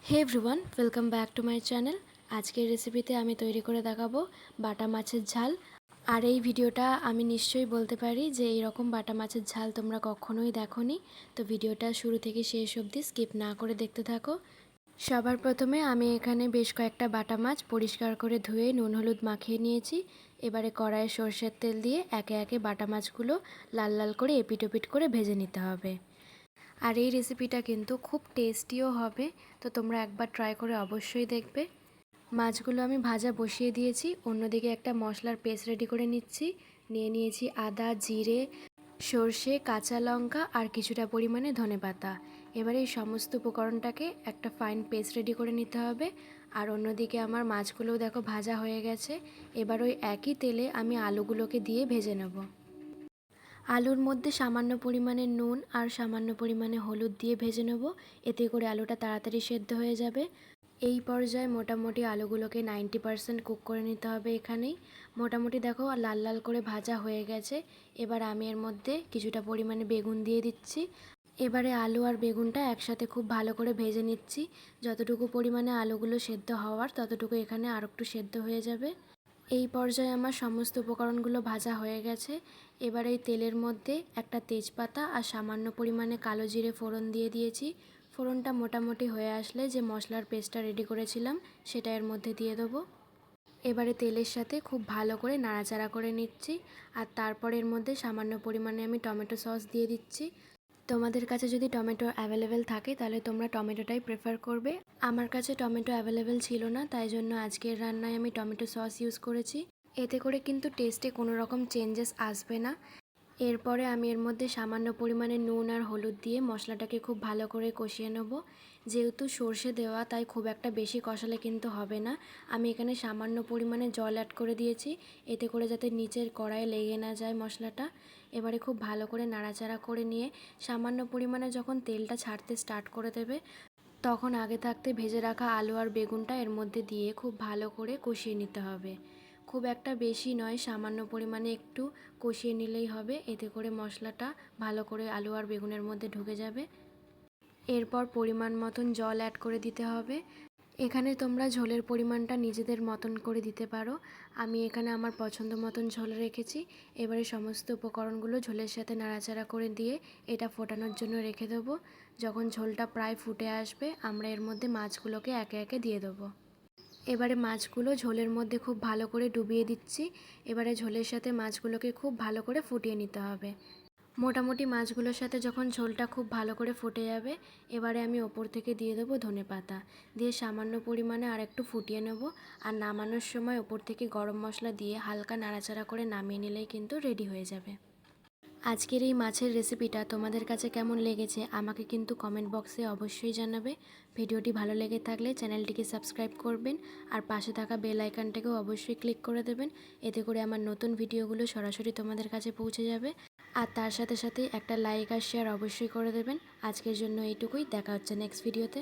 Hey everyone, welcome back to my channel. আজকের রেসিপিতে আমি তৈরি করে দেখাবো বাটা মাছের ঝাল। আর এই ভিডিওটা আমি নিশ্চয়ই বলতে পারি যে এইরকম বাটা মাছের ঝাল তোমরা কখনোই দেখোনি। তো ভিডিওটা শুরু থেকে শেষ অবধি স্কিপ না করে দেখতে থাকো। সবার প্রথমে আমি এখানে বেশ কয়েকটা বাটা মাছ পরিষ্কার করে ধুয়ে নুন হলুদ মাখিয়ে নিয়েছি। এবারে কড়াইয়ে সরষের তেল দিয়ে একে একে বাটা মাছগুলো লাল লাল করে এপিট ওপিট করে ভেজে নিতে হবে। আর এই রেসিপিটা কিন্তু খুব টেস্টিও হবে, তো তোমরা একবার ট্রাই করে অবশ্যই দেখবে। মাছগুলো আমি ভাজা বসিয়ে দিয়েছি, অন্যদিকে একটা মশলার পেস্ট রেডি করে নিয়েছি আদা, জিরে, সর্ষে, কাঁচা লঙ্কা আর কিছুটা পরিমাণে ধনেপাতা। এবারে এই সমস্ত উপকরণটাকে একটা ফাইন পেস্ট রেডি করে নিতে হবে। আর অন্যদিকে আমার মাছগুলোও দেখো ভাজা হয়ে গেছে। এবার ওই একই তেলে আমি আলুগুলোকে দিয়ে ভেজে নেব। আলুর মধ্যে সামান্য পরিমাণে নুন আর সামান্য পরিমাণে হলুদ দিয়ে ভেজে নেব, এতে করে আলুটা তাড়াতাড়ি সেদ্ধ হয়ে যাবে। এই পর্যায়ে মোটামুটি আলুগুলোকে 90% কুক করে নিতে হবে। এখানেই মোটামুটি দেখো লাল লাল করে ভাজা হয়ে গেছে। এবার আমি এর মধ্যে কিছুটা পরিমাণে বেগুন দিয়ে দিচ্ছি। এবারে আলু আর বেগুনটা একসাথে খুব ভালো করে ভেজে নিচ্ছি। যতটুকু পরিমাণে আলুগুলো সেদ্ধ হওয়ার ততটুকু এখানে আর একটু সেদ্ধ হয়ে যাবে। এই পর্যায়ে আমার সমস্ত উপকরণগুলো ভাজা হয়ে গেছে। এবার এই তেলের মধ্যে একটা তেজপাতা আর সামান্য পরিমাণে কালো জিরে ফোড়ন দিয়ে দিয়েছি। ফোড়নটা মোটামুটি হয়ে আসলে যে মশলার পেস্টটা রেডি করেছিলাম সেটা এর মধ্যে দিয়ে দেবো। এবারে তেলের সাথে খুব ভালো করে নাড়াচাড়া করে নিচ্ছি। আর তারপর এর মধ্যে সামান্য পরিমাণে আমি টমেটো সস দিয়ে দিচ্ছি। তোমাদের কাছে যদি টমেটো অ্যাভেলেবেল থাকে তাহলে তোমরা টমেটোটাই প্রেফার করবে। আমার কাছে টমেটো অ্যাভেলেবেল ছিল না, তাই জন্য আজকের রান্নায় আমি টমেটো সস ইউজ করেছি। এতে করে কিন্তু টেস্টে কোনো রকম চেঞ্জেস আসবে না। এরপরে আমি এর মধ্যে সামান্য পরিমাণে নুন আর হলুদ দিয়ে মশলাটাকে খুব ভালো করে কষিয়ে নেব। যেহেতু সর্ষে দেওয়া তাই খুব একটা বেশি কষালে কিন্তু হবে না। আমি এখানে সামান্য পরিমাণে জল অ্যাড করে দিয়েছি, এতে করে যাতে নিচের কড়াইয়ে লেগে না যায় মশলাটা। এবারে খুব ভালো করে নাড়াচাড়া করে নিয়ে সামান্য পরিমাণে যখন তেলটা ছাড়তে স্টার্ট করে দেবে তখন আগে থাকতে ভেজে রাখা আলু আর বেগুনটা এর মধ্যে দিয়ে খুব ভালো করে কষিয়ে নিতে হবে। খুব একটা বেশি নয়, সামান্য পরিমাণে একটু কষিয়ে নিলেই হবে, এতে করে মশলাটা ভালো করে আলু আর বেগুনের মধ্যে ঢুকে যাবে। এরপর পরিমাণ মতন জল অ্যাড করে দিতে হবে। এখানে তোমরা ঝোলের পরিমাণটা নিজেদের মতন করে দিতে পারো। আমি এখানে আমার পছন্দ মতন ঝোল রেখেছি। এবারে সমস্ত উপকরণগুলো ঝোলের সাথে নাড়াচাড়া করে দিয়ে এটা ফোটানোর জন্য রেখে দেবো। যখন ঝোলটা প্রায় ফুটে আসবে আমরা এর মধ্যে মাছগুলোকে একে একে দিয়ে দেবো। এবারে মাছগুলো ঝোলের মধ্যে খুব ভালো করে ডুবিয়ে দিচ্ছি। এবারে ঝোলের সাথে মাছগুলোকে খুব ভালো করে ফুটিয়ে নিতে হবে। মোটামুটি মাছগুলোর সাথে যখন ঝোলটা খুব ভালো করে ফুটে যাবে এবারে আমি ওপর থেকে দিয়ে দেবো ধনেপাতা, দিয়ে সামান্য পরিমাণে আর একটু ফুটিয়ে নেব। আর নামানোর সময় ওপর থেকে গরম মশলা দিয়ে হালকা নাড়াচাড়া করে নামিয়ে নিলেই কিন্তু রেডি হয়ে যাবে। আজকের এই মাছের রেসিপিটা তোমাদের কাছে কেমন লেগেছে আমাকে কিন্তু কমেন্ট বক্সে অবশ্যই জানাবে। ভিডিওটি ভালো লেগে থাকলে চ্যানেলটিকে সাবস্ক্রাইব করবেন আর পাশে থাকা বেল আইকনটাকেও অবশ্যই ক্লিক করে দেবেন, এতে করে আমার নতুন ভিডিওগুলো সরাসরি তোমাদের কাছে পৌঁছে যাবে। আর তার সাথে সাথে একটা লাইক আর শেয়ার অবশ্যই করে দেবেন। আজকের জন্য এইটুকুই, দেখা হচ্ছে নেক্সট ভিডিওতে।